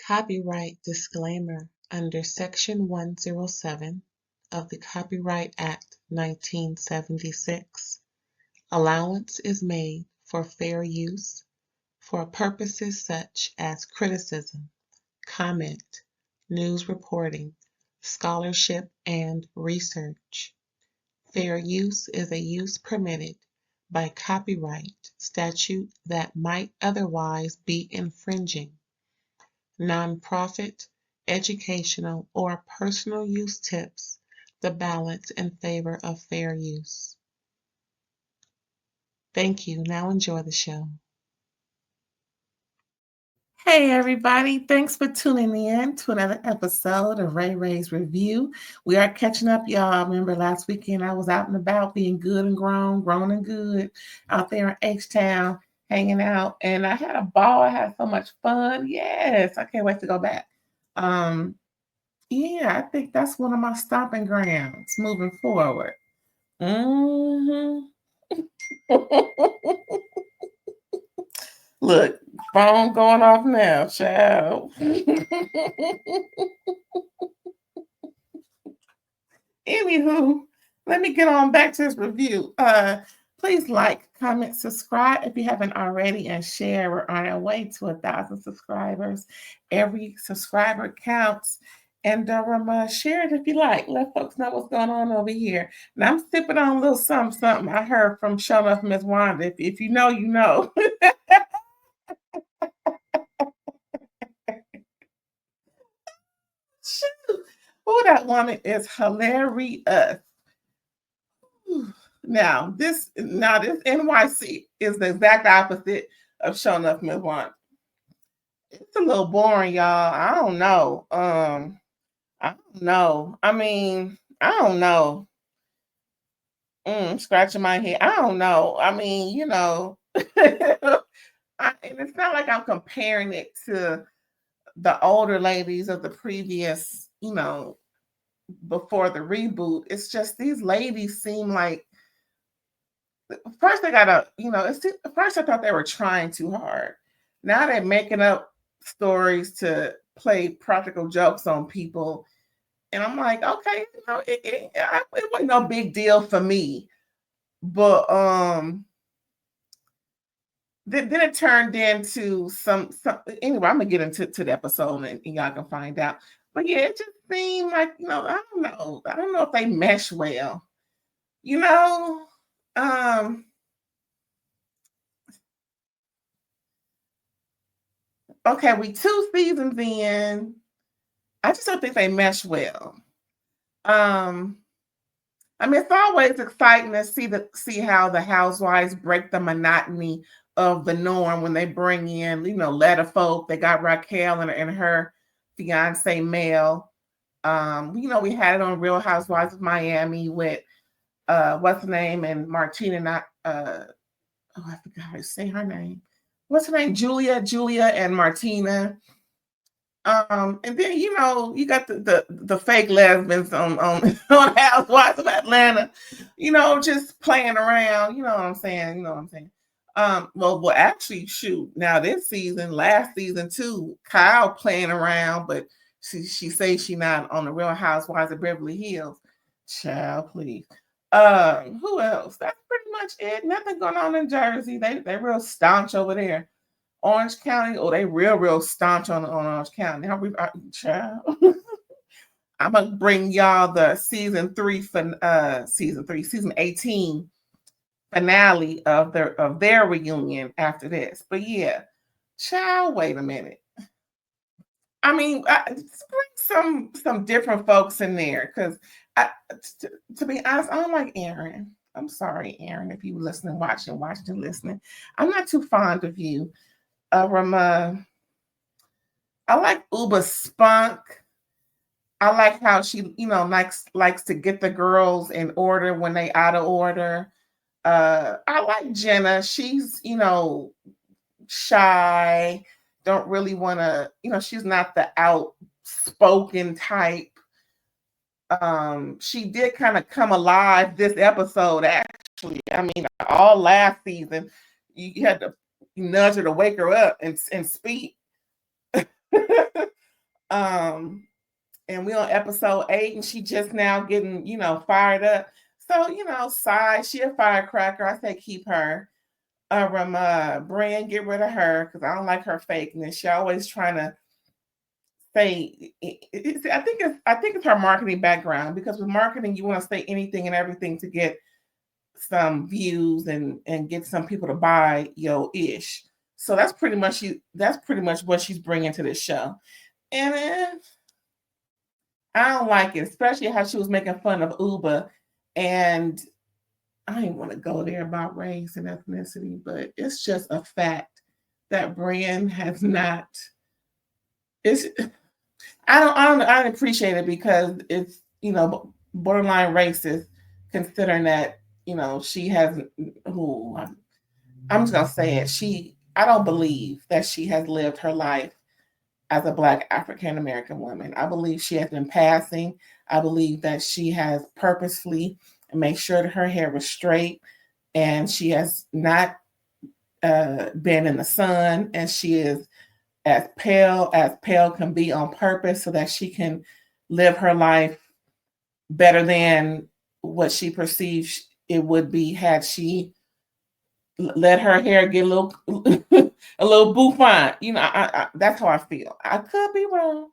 Copyright disclaimer under Section 107 of the Copyright Act 1976. Allowance is made for fair use for purposes such as criticism, comment, news reporting, scholarship, and research. Fair use is a use permitted by copyright statute that might otherwise be infringing. Nonprofit, educational, or personal use tips the balance in favor of fair use. Thank you. Now enjoy the show. Hey everybody, thanks for tuning in to another episode of RAERAEs Review. We are catching up, y'all. Remember last weekend I was out and about being good and grown and good out there in H-Town hanging out, and I had a ball. I had so much fun. Yes, I can't wait to go back. Yeah, I think that's one of my stomping grounds moving forward. Look, phone going off now, child. Anywho, let me get on back to this review. Please like, comment, subscribe if you haven't already, and share. We're on our way to 1,000 subscribers. Every subscriber counts. And share it if you like. Let folks know what's going on over here. Now I'm sipping on a little something I heard from Show Enough Miss Wanda. If you know, you know. Shoot. Oh, that woman is hilarious. Now this NYC is the exact opposite of Show Enough Miss Wanda. It's a little boring, y'all. I don't know. I don't know. I mean, I don't know. Scratching my head. I don't know. I mean, you know, and it's not like I'm comparing it to the older ladies of the previous, you know, before the reboot. It's just these ladies seem like first they gotta, you know, first I thought they were trying too hard. Now they're making up stories to play practical jokes on people. And I'm like, okay, you know, it wasn't no big deal for me. But then it turned into some anyway, I'm gonna get into the episode and y'all can find out. But yeah, it just seemed like, you know, I don't know if they mesh well. You know, okay, we 2 seasons in. I just don't think they mesh well. I mean, it's always exciting to see how the housewives break the monotony of the norm when they bring in, you know, letter folk. They got Raquel and her fiance Mel. You know, we had it on Real Housewives of Miami with what's her name, and Martina, I forgot how to say her name. What's her name? Julia and Martina. And then, you know, you got the fake lesbians on on Housewives of Atlanta, you know, just playing around. You know what I'm saying? Well, actually, shoot. Now this season, last season too, Kyle playing around, but she says she not on the Real Housewives of Beverly Hills. Child, please. Who else? That's pretty much it. Nothing going on in Jersey. They real staunch over there. Orange County, they real staunch on Orange County. Child. I'm gonna bring y'all the season 18 finale of their reunion after this. But yeah, child, wait a minute. I mean, bring some different folks in there, because to be honest, I don't like Erin. I'm sorry, Erin, if you listening, watching, listening. I'm not too fond of you. I like Ubah's spunk. I like how she, you know, likes to get the girls in order when they out of order. I like Jenna. She's, you know, shy, don't really want to, you know, she's not the outspoken type. She did kind of come alive this episode, actually. I mean, all last season, you had to nudge her to wake her up and speak. And we're on episode 8, and she just now getting, fired up. So, Sai, she a firecracker. I say keep her. Brynn, get rid of her because I don't like her fakeness. She always trying to say. I think it's her marketing background, because with marketing you want to say anything and everything to get some views and get some people to buy your ish. So that's pretty much what she's bringing to this show, and I don't like it, especially how she was making fun of Ubah, and I didn't want to go there about race and ethnicity, but it's just a fact that Brynn has not. It's I don't appreciate it, because it's borderline racist, considering that she has who I'm just gonna say it. I don't believe that she has lived her life as a Black African American woman. I believe she has been passing. I believe that she has purposefully made sure that her hair was straight, and she has not been in the sun, and she is as pale can be on purpose, so that she can live her life better than what she perceives it would be had she let her hair get a little a little bouffant. That's how I feel. I could be wrong.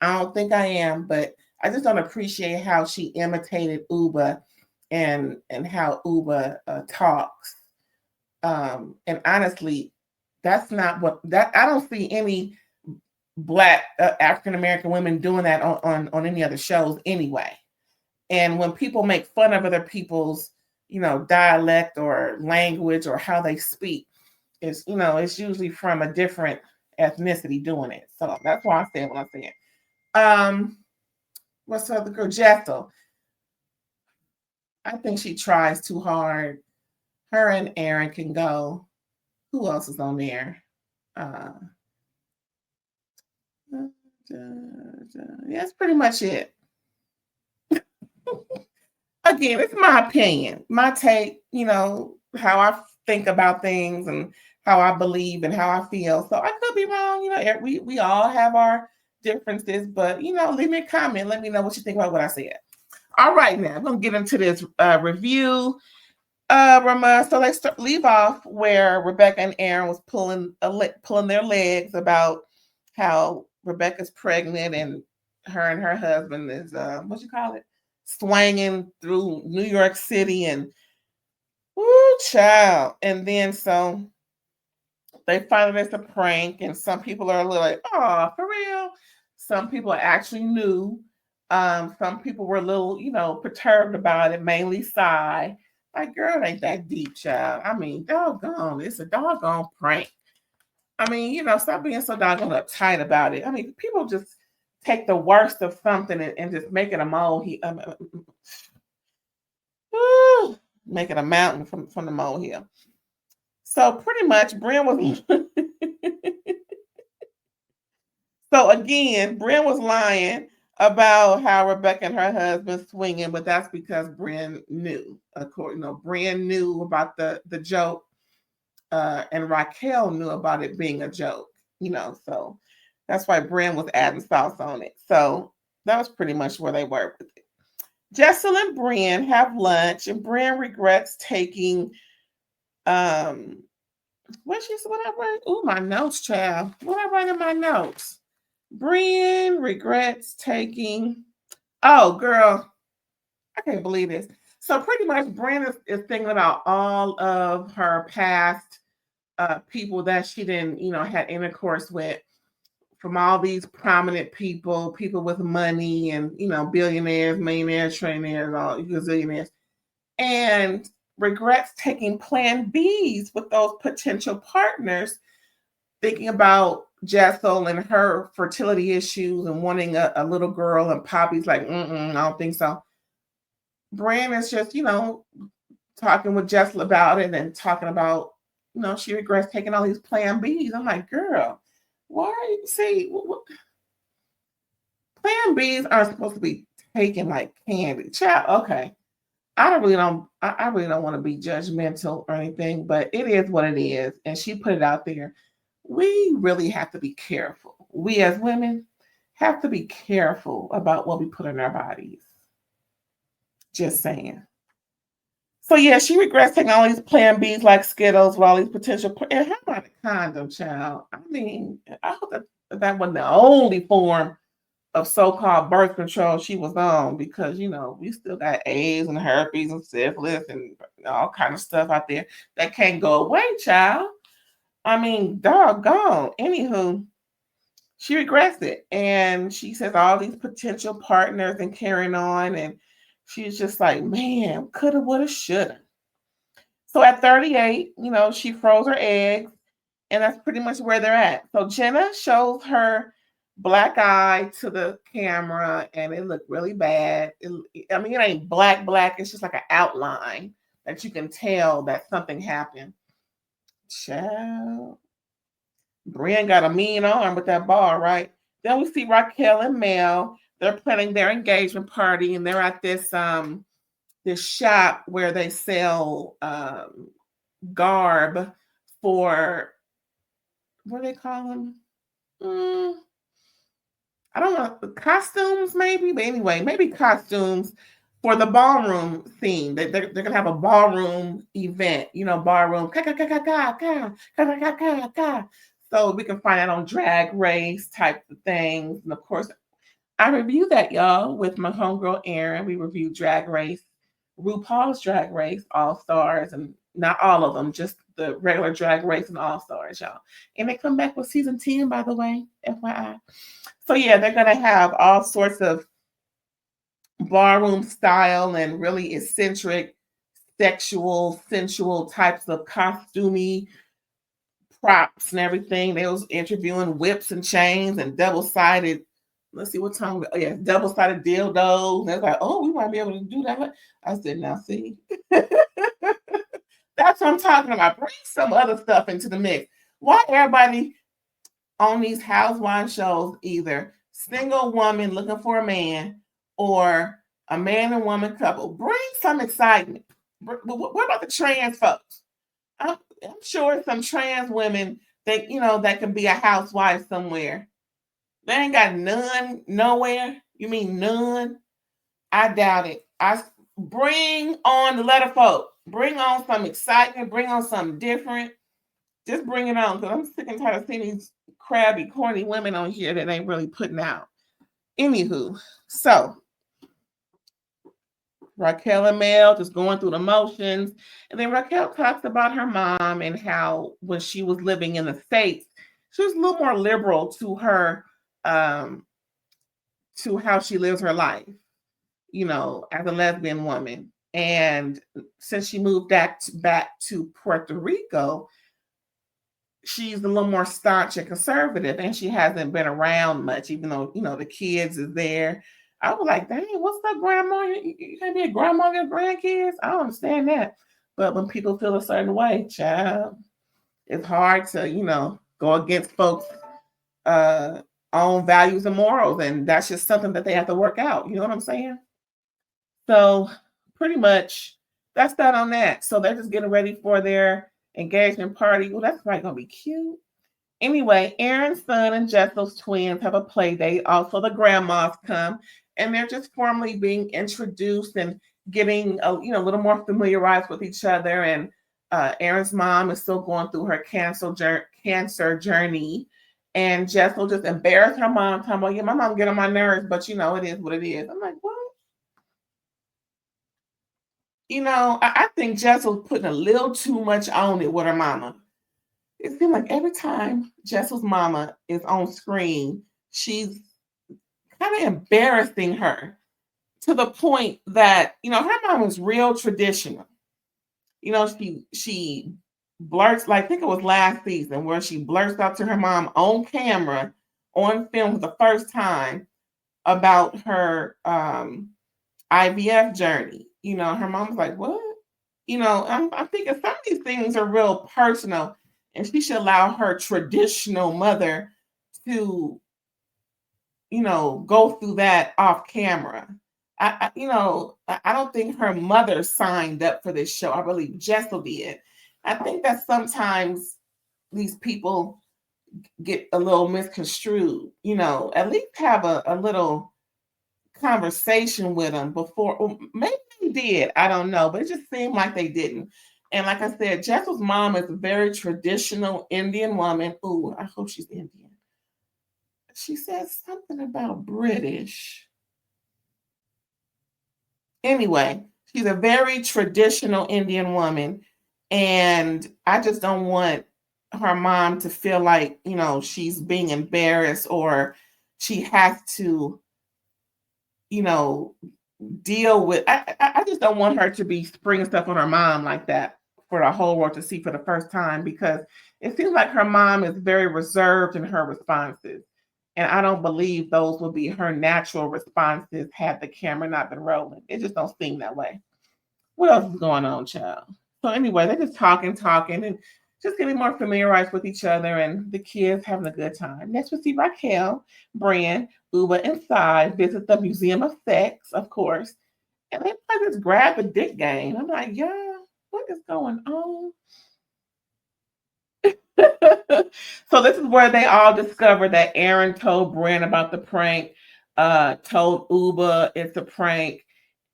I don't think I am, but I just don't appreciate how she imitated Ubah, and how Ubah talks. And honestly, that's not that I don't see any Black African American women doing that on any other shows anyway. And when people make fun of other people's dialect or language or how they speak, it's usually from a different ethnicity doing it. So that's why I said what I said. What's the other girl? Jesel. I think she tries too hard. Her and Erin can go. Who else is on there? That's pretty much it. Again, it's my opinion, my take, how I think about things and how I believe and how I feel. So I could be wrong. We all have our differences, but leave me a comment. Let me know what you think about what I said. All right, now I'm gonna get into this review. So let's leave off where Rebecca and Erin was pulling their legs about how Rebecca's pregnant and her husband is what you call it, swinging through New York City, and woo child. And then so they find it's a prank, and some people are a little like, oh, for real. Some people actually knew. Some people were a little, perturbed about it, mainly Sai. Like, girl, it ain't that deep, child. I mean, doggone, it's a doggone prank. I mean, stop being so doggone uptight about it. I mean, people just take the worst of something and just make it a molehill. Make it a mountain from the molehill. So pretty much, Brynn was. So again, Brynn was lying about how Rebecca and her husband swinging, but that's because Brynn knew. Brynn knew about the joke, and Raquel knew about it being a joke. So that's why Brynn was adding sauce on it. So that was pretty much where they were with it. Jesel and Brynn have lunch, and Brynn regrets taking what I write? Ooh, my notes, child. What I write in my notes? Brynn regrets taking. Oh, girl, I can't believe this. So pretty much, Brynn is thinking about all of her past people that she didn't, had intercourse with, from all these prominent people with money, and billionaires, millionaires, trillionaires, all gazillionaires, and regrets taking Plan Bs with those potential partners, thinking about Jesel and her fertility issues and wanting a little girl, and Poppy's like, I don't think so. Brynn is just, talking with Jesel about it, and talking about, she regrets taking all these Plan Bs. I'm like, girl, why? See, Plan Bs aren't supposed to be taken like candy. Child, okay. I really don't want to be judgmental or anything, but it is what it is. And she put it out there. We really have to be careful. We as women have to be careful about what we put in our bodies. Just saying. So yeah, she regrets taking all these Plan Bs like Skittles, with all these potential. And how about a condom, child? I mean, I hope that wasn't the only form of so-called birth control she was on, because we still got AIDS and herpes and syphilis and all kind of stuff out there that can't go away, child. I mean, doggone. Anywho, she regrets it, and she says all these potential partners and carrying on, and she's just like, man, coulda, woulda, shoulda. So at 38, she froze her eggs, and that's pretty much where they're at. So Jenna shows her black eye to the camera, and it looked really bad. It ain't black. It's just like an outline that you can tell that something happened. Child. Brynn got a mean arm with that bar, right? Then we see Raquel and Mel. They're planning their engagement party, and they're at this shop where they sell garb for, what do they call them? I don't know, costumes maybe, but anyway, maybe costumes for the ballroom theme. They're gonna have a ballroom event, ballroom. So we can find out on Drag Race type of things, and of course, I reviewed that, y'all, with my homegirl Erin. We reviewed Drag Race, RuPaul's Drag Race, All Stars, and not all of them, just the regular Drag Race and All Stars, y'all. And they come back with season 10, by the way, FYI. So yeah, they're gonna have all sorts of ballroom style and really eccentric, sexual, sensual types of costumey props and everything. They was interviewing whips and chains and double-sided. Let's see what time. Oh yeah, double-sided dildos. They're like, oh, we might be able to do that. I said, now see, that's what I'm talking about. Bring some other stuff into the mix. Why everybody on these housewife shows either single woman looking for a man or a man and woman couple? Bring some excitement. What about the trans folks? I'm sure some trans women that that can be a housewife somewhere. They ain't got none nowhere. You mean none? I doubt it. I bring on the letter folk. Bring on some excitement. Bring on something different. Just bring it on, because I'm sick and tired of seeing these crabby, corny women on here that ain't really putting out. Anywho, so Raquel and Mel just going through the motions. And then Raquel talks about her mom and how when she was living in the States, she was a little more liberal to her, to how she lives her life, as a lesbian woman. And since she moved back to Puerto Rico, she's a little more staunch and conservative, and she hasn't been around much, even though, the kids is there. I was like, dang, what's up, grandma? You can't be a grandma of your grandkids? I don't understand that. But when people feel a certain way, child, it's hard to, go against folks' own values and morals. And that's just something that they have to work out. You know what I'm saying? So pretty much that's that on that. So they're just getting ready for their engagement party. Well, that's probably going to be cute. Anyway, Erin's son and Jesel's twins have a play date. Also, the grandmas come, and they're just formally being introduced and getting a little more familiarized with each other. And Erin's mom is still going through her cancer journey, and Jesel just embarrassed her mom, talking about, yeah, my mom get on my nerves, but it is what it is. I'm like, what? I think Jesel's putting a little too much on it with her mama. It seems like every time Jessel's mama is on screen, she's kind of embarrassing her to the point that, her mom was real traditional. She blurts, like, I think it was last season, where she blurts out to her mom on camera, on film for the first time, about her IVF journey. Her mom's like, what? I'm thinking some of these things are real personal, and she should allow her traditional mother to, go through that off camera. I don't think her mother signed up for this show. I believe Jesel did. I think that sometimes these people, get a little misconstrued. At least have a little conversation with them before. Or maybe they did. I don't know, but it just seemed like they didn't. And like I said, Jesel's mom is a very traditional Indian woman. Ooh, I hope she's Indian. She said something about British. Anyway, she's a very traditional Indian woman. And I just don't want her mom to feel like, she's being embarrassed or she has to, you know, deal with. I just don't want her to be springing stuff on her mom like that for the whole world to see for the first time, because it seems like her mom is very reserved in her responses. And I don't believe those would be her natural responses had the camera not been rolling. It just don't seem that way. What else is going on, child? So anyway, they're just talking, and just getting more familiarized with each other, and the kids having a good time. Next, we see Raquel, Brynn, Ubah, and Sai visit the Museum of Sex, of course, and they play this grab a dick game. I'm like, yeah, what is going on? So this is where they all discover that Erin told Brynn about the prank, told Ubah it's a prank,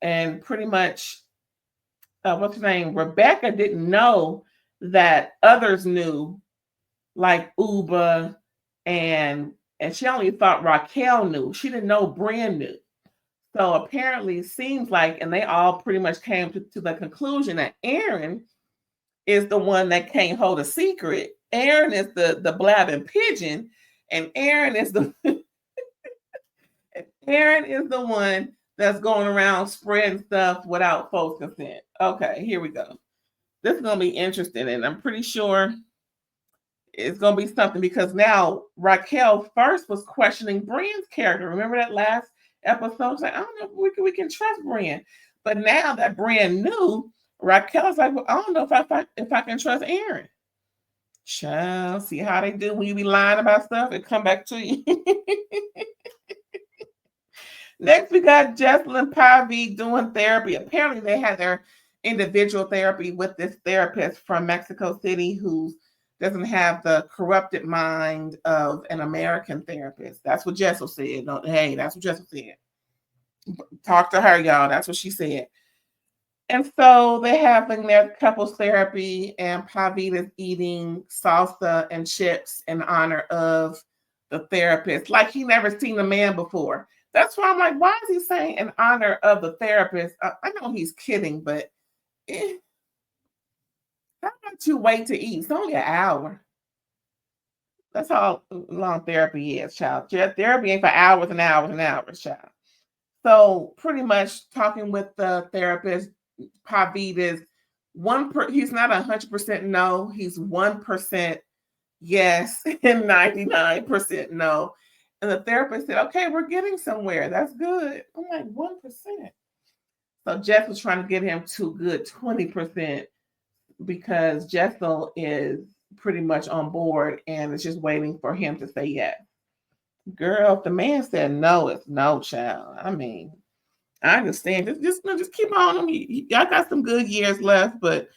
and pretty much what's her name? Rebecca didn't know that others knew, like Ubah, and she only thought Raquel knew. She didn't know Brynn knew. So apparently, it seems like, and they all pretty much came to the conclusion that Erin is the one that can't hold a secret. Erin is the blabbing pigeon, and Erin is the Erin is the one that's going around spreading stuff without folks' consent. Okay, here we go. This is going to be interesting, and I'm pretty sure it's going to be something, because now Raquel first was questioning Brynn's character. Remember that last episode? She's like, I don't know if we can trust Brynn. But now that Brynn knew, Raquel's like, well, I don't know if I can trust Erin. Child, see how they do when you be lying about stuff? It come back to you. Next, we got Jesel and Pavit doing therapy. Apparently, they had their individual therapy with this therapist from Mexico City who doesn't have the corrupted mind of an American therapist. That's what Jesel said. No, hey, that's what Jesel said. Talk to her, y'all. That's what she said. And so they having their couples therapy, and Pavit is eating salsa and chips in honor of the therapist, like he never seen a man before. That's why I'm like, why is he saying in honor of the therapist? I know he's kidding, but how about you wait to eat? It's only an hour. That's how long therapy is, child. Therapy ain't for hours and hours and hours, child. So pretty much talking with the therapist, Pavit is he's not 100% no, he's 1% yes and 99% no. And the therapist said, okay, we're getting somewhere. That's good. I'm like, 1%. So Jeff was trying to get him to good 20%, because Jesel is pretty much on board and is just waiting for him to say yes. Girl, if the man said no, it's no, child. I mean, I understand. Just keep on him. Y'all got some good years left, but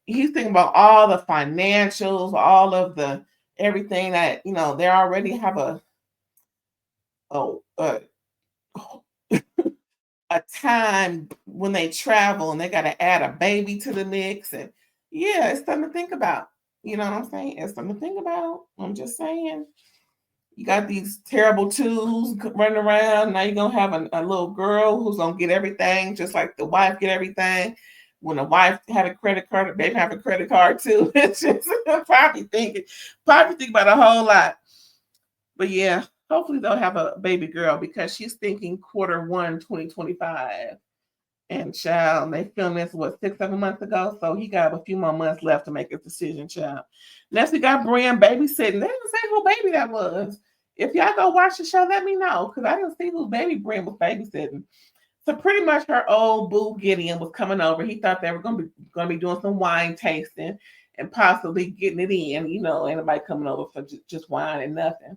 he's thinking about all the financials, all of the everything that they already have a time when they travel, and they got to add a baby to the mix, and yeah, it's something to think about. You know what I'm saying? It's something to think about. I'm just saying. You got these terrible twos running around. Now you're going to have a little girl who's going to get everything, just like the wife get everything. When the wife have a credit card, the baby have a credit card too. It's just probably think about a whole lot. But yeah, hopefully they'll have a baby girl, because she's thinking Q1 2025. And child, they filmed this 6-7 months ago, so he got a few more months left to make his decision, child. Next, we got Brynn babysitting. They didn't say who baby that was. If y'all go watch the show, let me know, because I didn't see who baby Brynn was babysitting. So pretty much her old boo Gideon was coming over. He thought they were going to be doing some wine tasting and possibly getting it in. Anybody coming over for just wine and nothing.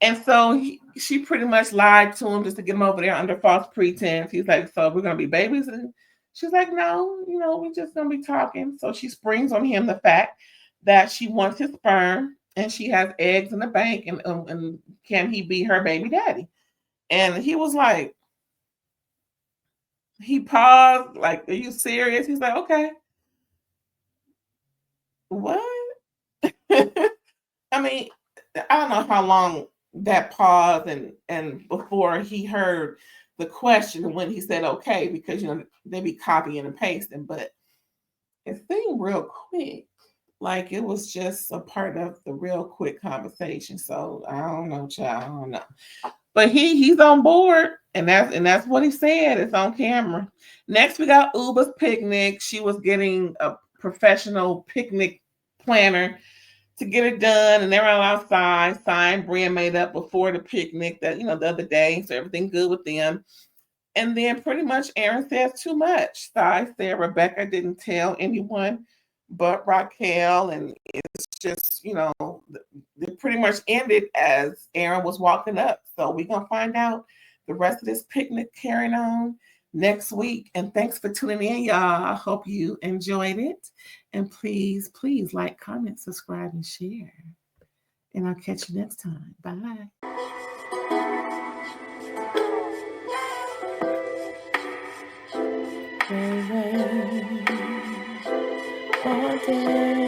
And so she pretty much lied to him just to get him over there under false pretense. He's like, so we're going to be babies? And she's like, no, we're just going to be talking. So she springs on him the fact that she wants his sperm and she has eggs in the bank, and can he be her baby daddy? And he was like, he paused, like, are you serious? He's like, okay. What? I mean, I don't know how long that pause and before he heard the question when he said okay, because they be copying and pasting, but it seemed real quick. Like it was just a part of the real quick conversation. So I don't know, child. I don't know. But he's on board, and that's what he said. It's on camera. Next, we got Ubah's picnic. She was getting a professional picnic planner to get it done, and they were all outside. Sai and Brynn made up before the picnic that the other day, so everything good with them. And then pretty much Erin says too much. Sai said Rebecca didn't tell anyone but Raquel, and it's just they pretty much ended as Erin was walking up. So we're gonna find out the rest of this picnic carrying on next week. And thanks for tuning in, y'all. I hope you enjoyed it. And please, please like, comment, subscribe, and share. And I'll catch you next time. Bye. All day.